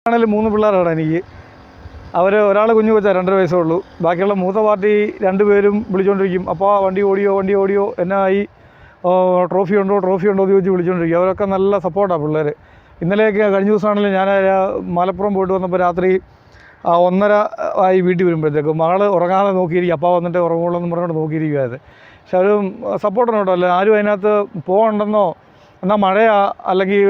ആണെങ്കിലും 3 പിള്ളേരാണ് എനിക്ക്. അവർ ഒരാൾ കുഞ്ഞു കൊച്ചാണ്, 2.5 വയസ്സേ ഉള്ളൂ. ബാക്കിയുള്ള മൂത്ത പാർട്ടി 2 പേരും വിളിച്ചുകൊണ്ടിരിക്കും, അപ്പോൾ വണ്ടി ഓടിയോ എന്നായി, ട്രോഫി ഉണ്ടോ എന്ന് ചോദിച്ച് വിളിച്ചുകൊണ്ടിരിക്കും. അവരൊക്കെ നല്ല സപ്പോർട്ടാണ് പിള്ളേർ. ഇന്നലെയൊക്കെ കഴിഞ്ഞ ദിവസമാണെങ്കിലും ഞാൻ മലപ്പുറം പോയിട്ട് വന്നപ്പോൾ രാത്രി 1:30 ആയി വീട്ടിൽ വരുമ്പോഴത്തേക്കും മകൾ ഉറങ്ങാതെ നോക്കിയിരിക്കും, അപ്പോൾ വന്നിട്ട് ഉറങ്ങുള്ളൂ എന്ന് പറഞ്ഞുകൊണ്ട് നോക്കിയിരിക്കുകയായത്. പക്ഷെ ഒരു സപ്പോർട്ടാണ് കേട്ടോ. അല്ല ആരും അതിനകത്ത് പോകണ്ടെന്നോ എന്നാൽ മഴയാ അല്ലെങ്കിൽ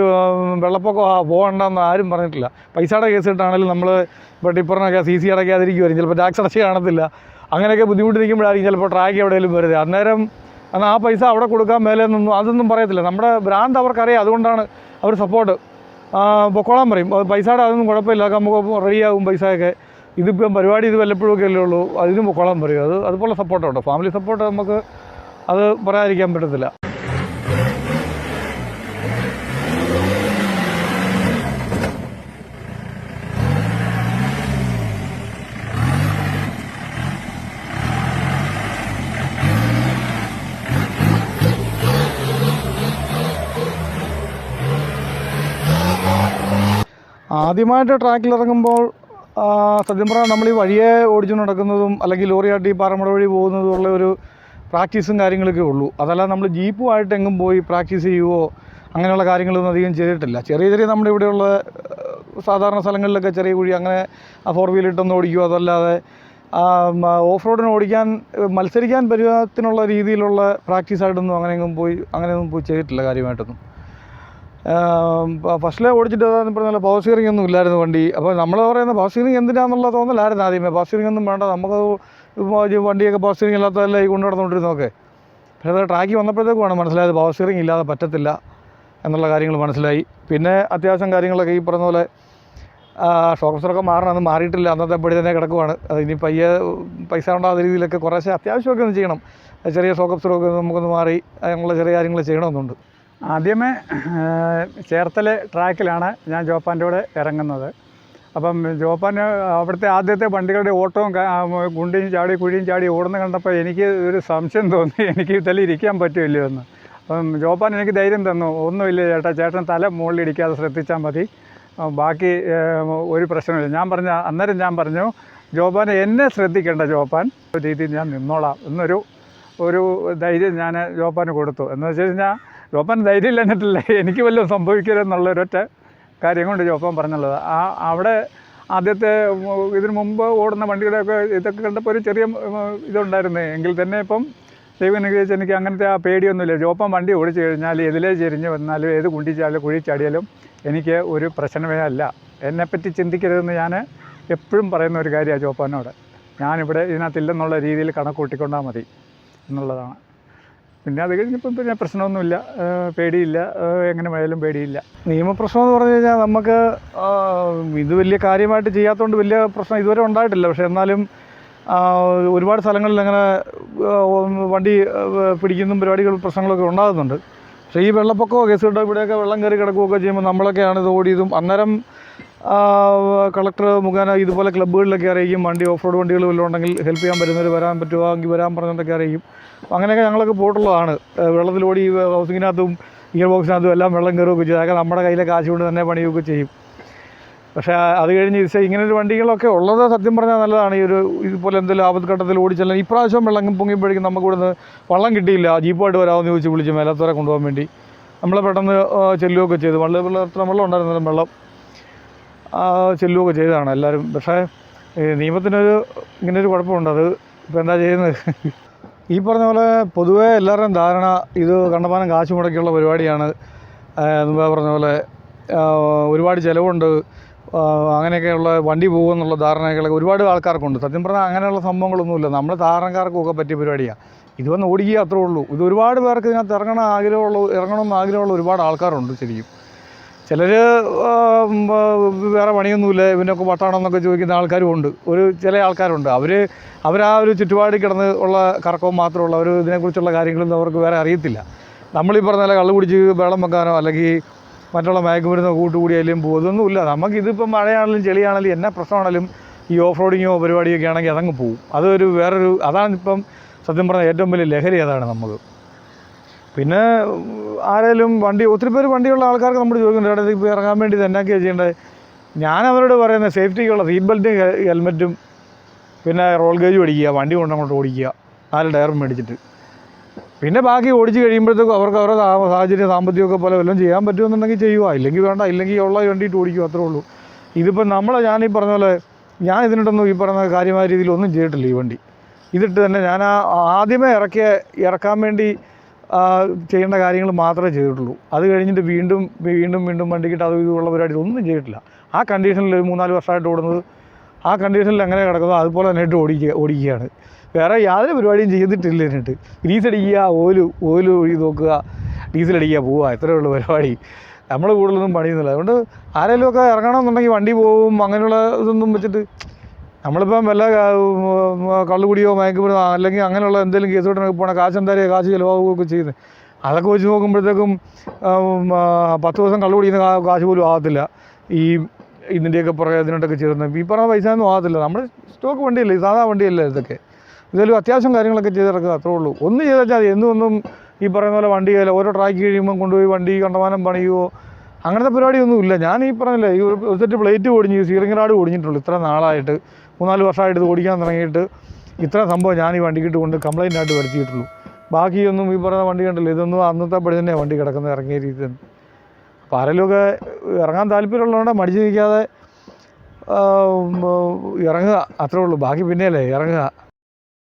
വെള്ളപ്പൊക്കമോ പോകണ്ടെന്ന് ആരും പറഞ്ഞിട്ടില്ല. പൈസയുടെ കേസ് ഇട്ടാണെങ്കിലും നമ്മൾ ഇപ്പോൾ ടിപ്പറിനൊക്കെ CC അടയ്ക്കാതിരിക്കുമായിരിക്കും, ചിലപ്പോൾ ടാക്സ് അടച്ച് കാണത്തില്ല. അങ്ങനെയൊക്കെ ബുദ്ധിമുട്ട് നിൽക്കുമ്പോഴായിരിക്കും ചിലപ്പോൾ ട്രാക്ക് എവിടെയെങ്കിലും വരുന്നത്. അന്നേരം എന്നാൽ ആ പൈസ അവിടെ കൊടുക്കാൻ മേലെന്നൊന്നും അതൊന്നും പറയത്തില്ല. നമ്മുടെ ബ്രാൻഡ് അവർക്കറിയാം, അതുകൊണ്ടാണ് അവർ സപ്പോർട്ട്. പൊക്കോളാൻ പറയും, പൈസയുടെ അതൊന്നും കുഴപ്പമില്ല, നമുക്ക് റെഡിയാകും പൈസയൊക്കെ. ഇതിപ്പം പരിപാടി ഇത് വല്ലപ്പോഴൊക്കെ അല്ലേ ഉള്ളൂ, അതിനും പൊക്കോളാൻ പറയും. അതുപോലെ സപ്പോർട്ടുണ്ട്, ഫാമിലി സപ്പോർട്ട് നമുക്ക് അത് പറയാതിരിക്കാൻ പറ്റത്തില്ല. ആദ്യമായിട്ട് ട്രാക്കിലിറങ്ങുമ്പോൾ സത്യം പറഞ്ഞാൽ നമ്മൾ ഈ വഴിയെ ഓടിച്ചു നടക്കുന്നതും അല്ലെങ്കിൽ ലോറിയാട്ടി പാറമട വഴി പോകുന്നതുമുള്ള ഒരു പ്രാക്ടീസും കാര്യങ്ങളൊക്കെ ഉള്ളൂ. അതല്ലാതെ നമ്മൾ ജീപ്പുമായിട്ട് എങ്ങും പോയി പ്രാക്ടീസ് ചെയ്യുവോ അങ്ങനെയുള്ള കാര്യങ്ങളൊന്നും അധികം ചെയ്തിട്ടില്ല. ചെറിയ നമ്മുടെ ഇവിടെയുള്ള സാധാരണ സ്ഥലങ്ങളിലൊക്കെ ചെറിയ കുഴി അങ്ങനെ 4 വീലിട്ടൊന്നും ഓടിക്കുമോ, അതല്ലാതെ ഓഫ് റോഡിന് ഓടിക്കാൻ മത്സരിക്കാൻ പരുവത്തിനുള്ള രീതിയിലുള്ള പ്രാക്ടീസായിട്ടൊന്നും അങ്ങനെയൊന്നും പോയി ചെയ്തിട്ടില്ല കാര്യമായിട്ടൊന്നും. ഫസ്റ്റിലെ ഓടിച്ചിട്ട് പറഞ്ഞാൽ പവർ സ്റ്റിയറിംഗ് ഒന്നും ഇല്ലായിരുന്നു വണ്ടി. അപ്പോൾ നമ്മൾ പറയുന്ന പവർ സ്റ്റിയറിംഗ് എന്തിനാണെന്നുള്ള തോന്നലായിരുന്നു ആദ്യമേ. പവർ സ്റ്റിയറിംഗ് ഒന്നും വേണ്ട, നമുക്ക് വണ്ടിയൊക്കെ പവർ സ്റ്റിയറിംഗ് ഇല്ലാത്തതല്ലേ ഈ കൊണ്ടു നടന്നുകൊണ്ടിരുന്നതൊക്കെ. പക്ഷേ അത് ട്രാക്കിൽ വന്നപ്പോഴത്തേക്കുമാണ് മനസ്സിലായത് പവർ സ്റ്റിയറിംഗ് ഇല്ലാതെ പറ്റത്തില്ല എന്നുള്ള കാര്യങ്ങൾ മനസ്സിലായി. പിന്നെ അത്യാവശ്യം കാര്യങ്ങളൊക്കെ ഈ പറഞ്ഞ പോലെ ഷോക്ക് അബ്സോർബറൊക്കെ മാറണം, അത് മാറിയിട്ടില്ല, അന്നത്തെ പടി തന്നെ കിടക്കുവാണ്. അത് ഇനി പൈസ ഉണ്ടാകുന്ന രീതിയിലൊക്കെ കുറേശ്ശെ അത്യാവശ്യമൊക്കെ ഒന്ന് ചെയ്യണം. ചെറിയ ഷോക്ക് അബ്സോർബറൊക്കെ നമുക്കൊന്ന് മാറി അങ്ങനെയുള്ള ചെറിയ കാര്യങ്ങൾ ചെയ്യണമെന്നുണ്ട്. ആദ്യമേ ചേർത്തല ട്രാക്കിലാണ് ഞാൻ ജോപ്പാൻ്റെ കൂടെ ഇറങ്ങുന്നത്. അപ്പം ജോപ്പാന് അവിടുത്തെ ആദ്യത്തെ വണ്ടികളുടെ ഓട്ടവും കുഴിയും ചാടി ഓടുന്ന കണ്ടപ്പോൾ എനിക്ക് ഒരു സംശയം തോന്നി, എനിക്ക് ഇതിലിരിക്കാൻ പറ്റുമല്ലോ എന്ന്. അപ്പം ജോപ്പാൻ എനിക്ക് ധൈര്യം തന്നു, ഒന്നുമില്ല ചേട്ടൻ തല മുകളിലിടിക്കാതെ ശ്രദ്ധിച്ചാൽ മതി, ബാക്കി ഒരു പ്രശ്നമില്ല. അന്നേരം ഞാൻ പറഞ്ഞു ജോപ്പാൻ എന്നെ ശ്രദ്ധിക്കേണ്ട, ജോപ്പാൻ ഒരു രീതിയിൽ ഞാൻ നിന്നോളാം എന്നൊരു ധൈര്യം ഞാൻ ജോപ്പാന് കൊടുത്തു. എന്ന് വെച്ച് കഴിഞ്ഞാൽ ജോപ്പാൻ ധൈര്യം ഇല്ലെന്നിട്ടില്ല, എനിക്ക് വല്ലതും സംഭവിക്കരുതെന്നുള്ളൊരൊറ്റ കാര്യം കൊണ്ട് ജോപ്പാൻ പറഞ്ഞുള്ളത്. അവിടെ ആദ്യത്തെ ഇതിനു മുമ്പ് ഓടുന്ന വണ്ടിയുടെയൊക്കെ ഇതൊക്കെ കണ്ടപ്പോൾ ഒരു ചെറിയ ഇതുണ്ടായിരുന്നു. എങ്കിൽ തന്നെ ഇപ്പം ദൈവം അനുഗ്രഹിച്ച് എനിക്ക് അങ്ങനത്തെ ആ പേടിയൊന്നുമില്ല. ജോപ്പാൻ വണ്ടി ഓടിച്ചു കഴിഞ്ഞാൽ എതിലേ ചെരിഞ്ഞ് വന്നാലും ഏത് കുഴി ചാടിയാലും എനിക്ക് ഒരു പ്രശ്നമേ അല്ല. എന്നെപ്പറ്റി ചിന്തിക്കരുതെന്ന് ഞാൻ എപ്പോഴും പറയുന്ന ഒരു കാര്യമാണ് ജോപ്പാനോട്. ഞാനിവിടെ ഇതിനകത്തില്ലെന്നുള്ള രീതിയിൽ കണക്ക് കൂട്ടിക്കൊണ്ടാൽ മതി എന്നുള്ളതാണ്. പിന്നെ അത് കഴിഞ്ഞപ്പം പിന്നെ പ്രശ്നമൊന്നുമില്ല, പേടിയില്ല, എങ്ങനെ പോയാലും പേടിയില്ല. നിയമപ്രശ്നം എന്ന് പറഞ്ഞു കഴിഞ്ഞാൽ നമുക്ക് ഇത് വലിയ കാര്യമായിട്ട് ചെയ്യാത്തതുകൊണ്ട് വലിയ പ്രശ്നം ഇതുവരെ ഉണ്ടായിട്ടില്ല. പക്ഷേ എന്നാലും ഒരുപാട് സ്ഥലങ്ങളിൽ അങ്ങനെ വണ്ടി പിടിക്കുന്ന പ്രശ്നങ്ങളൊക്കെ ഉണ്ടാകുന്നുണ്ട്. പക്ഷേ ഈ വെള്ളപ്പൊക്കമോ കേസുകൊണ്ട് ഇവിടെയൊക്കെ വെള്ളം കയറി കിടക്കുകയൊക്കെ ചെയ്യുമ്പോൾ നമ്മളൊക്കെയാണ് ഇത് ഓടിയതും. അന്നേരം കളക്ടർ മുഖേന ഇതുപോലെ ക്ലബ്ബുകളിലൊക്കെ അറിയിക്കും, വണ്ടി ഓഫ് റോഡ് വണ്ടികൾ വല്ലതും ഉണ്ടെങ്കിൽ ഹെൽപ്പ് ചെയ്യാൻ പറ്റുന്നവർ വരാൻ പറ്റുമോ എങ്കിൽ വരാൻ പറഞ്ഞിട്ടൊക്കെ അറിയിക്കും. അങ്ങനെയൊക്കെ ഞങ്ങളൊക്കെ പോയിട്ടുള്ളതാണ്. വെള്ളത്തിലോടി ഹൗസിങ്ങിനകത്തും ഗിയർ ബോക്സിനകത്തും എല്ലാം വെള്ളം കയറുകയൊക്കെ ചെയ്യും. അതൊക്കെ നമ്മുടെ കയ്യിലെ കാശ് കൊണ്ട് തന്നെ പണിയുകയൊക്കെ ചെയ്യും. പക്ഷേ അത് കഴിഞ്ഞ് ഇങ്ങനൊരു വണ്ടികളൊക്കെ ഉള്ളത് സത്യം പറഞ്ഞാൽ നല്ലതാണ്. ഇതുപോലെ എന്തെങ്കിലും ആപത്ഘട്ടത്തിൽ ഓടിച്ചെല്ലാം. ഇപ്രാവശ്യം വെള്ളം പൊങ്ങിയപ്പോഴേക്കും നമുക്ക് ഇവിടുന്ന് വള്ളം കിട്ടിയില്ല. ജീപ്പായിട്ട് വരാമെന്ന് ചോദിച്ച് വിളിച്ച് മേലത്തോരെ കൊണ്ടുപോകാൻ വേണ്ടി നമ്മളെ പെട്ടെന്ന് ചെല്ലുകയൊക്കെ ചെയ്തു. വെള്ളം ഉണ്ടായിരുന്നാലും വെള്ളം ചെല്ലുകയൊക്കെ ചെയ്തതാണ് എല്ലാവരും. പക്ഷേ ഇങ്ങനൊരു കുഴപ്പമുണ്ട്. അത് ഇപ്പോൾ എന്താ ചെയ്യുന്നത്? ഈ പറഞ്ഞ പോലെ പൊതുവേ എല്ലാവരുടെയും ധാരണ ഇത് കണ്ടമാനം കാശ് മുടക്കിയുള്ള പരിപാടിയാണ്. മുമ്പേ പറഞ്ഞ പോലെ ഒരുപാട് ചിലവുണ്ട്, അങ്ങനെയൊക്കെയുള്ള വണ്ടി പോകുമെന്നുള്ള ധാരണകളൊക്കെ ഒരുപാട് ആൾക്കാർക്കുണ്ട്. സത്യം പറഞ്ഞാൽ അങ്ങനെയുള്ള സംഭവങ്ങളൊന്നുമില്ല. നമ്മൾ സാധാരണക്കാർക്കൊക്കെ പറ്റിയ പരിപാടിയാണ്. ഇത് വന്ന് ഓടിക്കുക അത്രേ ഉള്ളൂ. ഇത് ഒരുപാട് പേർക്ക് ഇതിനകത്ത് ഇറങ്ങണമെന്ന് ആഗ്രഹമുള്ള ഒരുപാട് ആൾക്കാരുണ്ട് ശരിക്കും. ചിലർ വേറെ പണിയൊന്നുമില്ല, ഇവനൊക്കെ വട്ടാണെന്നൊക്കെ ചോദിക്കുന്ന ആൾക്കാരും ഉണ്ട്. ചില ആൾക്കാരുണ്ട്, അവർ ആ ഒരു ചുറ്റുപാടിൽ കിടന്ന് ഉള്ള കറക്കവും മാത്രമുള്ള ഇതിനെക്കുറിച്ചുള്ള കാര്യങ്ങളൊന്നും അവർക്ക് വേറെ അറിയത്തില്ല. നമ്മളീ പറഞ്ഞ പോലെ കള്ളു കുടിച്ച് വെള്ളം വെക്കാനോ അല്ലെങ്കിൽ മറ്റുള്ള മയക്കുമരുന്നോ കൂട്ടുകൂടിയാലും പോകുന്നൊന്നുമില്ല. നമുക്കിതിപ്പം മഴയാണെങ്കിലും ചെളിയാണെങ്കിലും എന്നാ പ്രശ്നമാണെങ്കിലും ഈ ഓഫ് റോഡിങ്ങോ പരിപാടിയൊക്കെ ആണെങ്കിൽ അതങ്ങ് പോകും. അതാണ് ഇപ്പം സത്യം പറഞ്ഞാൽ ഏറ്റവും വലിയ ലഹരി അതാണ് നമുക്ക്. പിന്നെ ആരെങ്കിലും ഒത്തിരി പേര് വണ്ടിയുള്ള ആൾക്കാർക്ക് നമ്മൾ ചോദിക്കുന്നുണ്ട്, ഇപ്പോൾ ഇറങ്ങാൻ വേണ്ടി ഇത് എന്നൊക്കെയാണ് ചെയ്യേണ്ടത്, ഞാൻ അവരോട് പറയുന്നത് സേഫ്റ്റിക്കുള്ള സീറ്റ് ബെൽറ്റും ഹെൽമെറ്റും പിന്നെ റോൾ ഗേജും അടിക്കുക, വണ്ടി കൊണ്ടങ്ങോട്ട് ഓടിക്കുക, 4 ടയറും മേടിച്ചിട്ട്. പിന്നെ ബാക്കി ഓടിച്ച് കഴിയുമ്പോഴത്തേക്കും അവർക്ക് അവരുടെ സാഹചര്യം സാമ്പത്തികമൊക്കെ പോലെ വല്ലതും ചെയ്യാൻ പറ്റുമെന്നുണ്ടെങ്കിൽ ചെയ്യുക, ഇല്ലെങ്കിൽ വേണ്ട, ഇല്ലെങ്കിൽ ഉള്ള വണ്ടിയിട്ട് ഓടിക്കുക, അത്രേ ഉള്ളൂ. ഇതിപ്പോൾ ഞാനീ പറഞ്ഞ പോലെ ഞാൻ ഇതിനിട്ടൊന്നും ഈ പറഞ്ഞ കാര്യമായ രീതിയിൽ ഒന്നും ചെയ്തിട്ടില്ല. ഈ വണ്ടി ഇതിട്ട് തന്നെ ഞാൻ ആദ്യമേ ഇറക്കാൻ വേണ്ടി ചെയ്യേണ്ട കാര്യങ്ങൾ മാത്രമേ ചെയ്തിട്ടുള്ളൂ. അത് കഴിഞ്ഞിട്ട് വീണ്ടും വണ്ടിക്കിട്ട് അത് ഇതുള്ള പരിപാടി ഒന്നും ചെയ്തിട്ടില്ല. ആ കണ്ടീഷനിൽ 3-4 വർഷമായിട്ട് ഓടുന്നത് ആ കണ്ടീഷനിൽ എങ്ങനെ കിടക്കുന്നോ അതുപോലെ തന്നെ ഇട്ട് ഓടിക്കുകയാണ്. വേറെ യാതൊരു പരിപാടിയും ചെയ്തിട്ടില്ല. എന്നിട്ട് ഗ്രീസ് അടിക്കുക, ഓയിൽ ഒഴി നോക്കുക, ഡീസൽ അടിക്കുക, പോവുക, ഇത്രയേ ഉള്ളൂ പരിപാടി. നമ്മൾ കൂടുതലൊന്നും പണിയുന്നില്ല. അതുകൊണ്ട് ആരെങ്കിലുമൊക്കെ ഇറങ്ങണമെന്നുണ്ടെങ്കിൽ വണ്ടി പോവും, അങ്ങനെയുള്ള ഇതൊന്നും വെച്ചിട്ട് നമ്മളിപ്പം വല്ല കള്ളുകുടിയോ മയക്കുമരുന്നോ അല്ലെങ്കിൽ അങ്ങനെയുള്ള എന്തെങ്കിലും കേസോട്ടൊക്കെ പോകണം, കാശ് ചിലവാകുകയൊക്കെ ചെയ്യുന്നത്. അതൊക്കെ വെച്ച് നോക്കുമ്പോഴത്തേക്കും 10 ദിവസം കള്ളു കുടിക്കുന്ന കാശ് പോലും ആകത്തില്ല. ഇതിൻ്റെയൊക്കെ പുറകെ ഇതിനോട്ടൊക്കെ ചേർന്ന് ഈ പറഞ്ഞ പൈസ ഒന്നും ആകത്തില്ല. നമ്മൾ സ്റ്റോക്ക് വണ്ടിയല്ലേ, സാധാ വണ്ടിയല്ലേ ഇതൊക്കെ. ഇതെല്ലാം അത്യാവശ്യം കാര്യങ്ങളൊക്കെ ചെയ്തിറക്കുക, അത്രേ ഉള്ളൂ. ഒന്നും ചെയ്താൽ മതി. ഒന്നും ഈ പറയുന്ന പോലെ വണ്ടിയല്ല ഓരോ ട്രാക്ക് കഴിയുമ്പം കൊണ്ടുപോയി വണ്ടി കണ്ടമാനം പണിയുമോ അങ്ങനത്തെ പരിപാടിയൊന്നും ഇല്ല. ഞാൻ ഈ പറഞ്ഞില്ലേ, ഈ ഒരു സെറ്റ് പ്ലേറ്റ് ഓടിഞ്ഞ് സ്റ്റിയറിംഗ് റാഡ് ഓടിഞ്ഞിട്ടുള്ളൂ. ഇത്ര നാളായിട്ട് 3-4 വർഷമായിട്ട് ഇത് ഓടിക്കാൻ തുടങ്ങിയിട്ട് ഇത്ര സംഭവം ഞാൻ ഈ വണ്ടിക്കിട്ട് കൊണ്ട് കംപ്ലൈൻ്റ് ആയിട്ട് വരുത്തിയിട്ടുള്ളൂ. ബാക്കിയൊന്നും ഈ പറയുന്ന വണ്ടി കണ്ടില്ല. ഇതൊന്നും അന്നത്തെ പടി തന്നെയാണ് വണ്ടി കിടക്കുന്നത്, ഇറങ്ങിയ രീതി തന്നെ. അപ്പോൾ ആരെങ്കിലുമൊക്കെ ഇറങ്ങാൻ താല്പര്യമുള്ളതുകൊണ്ട് മടിച്ച് നിൽക്കാതെ ഇറങ്ങുക, അത്രേ ഉള്ളൂ. ബാക്കി പിന്നെയല്ലേ ഇറങ്ങുക.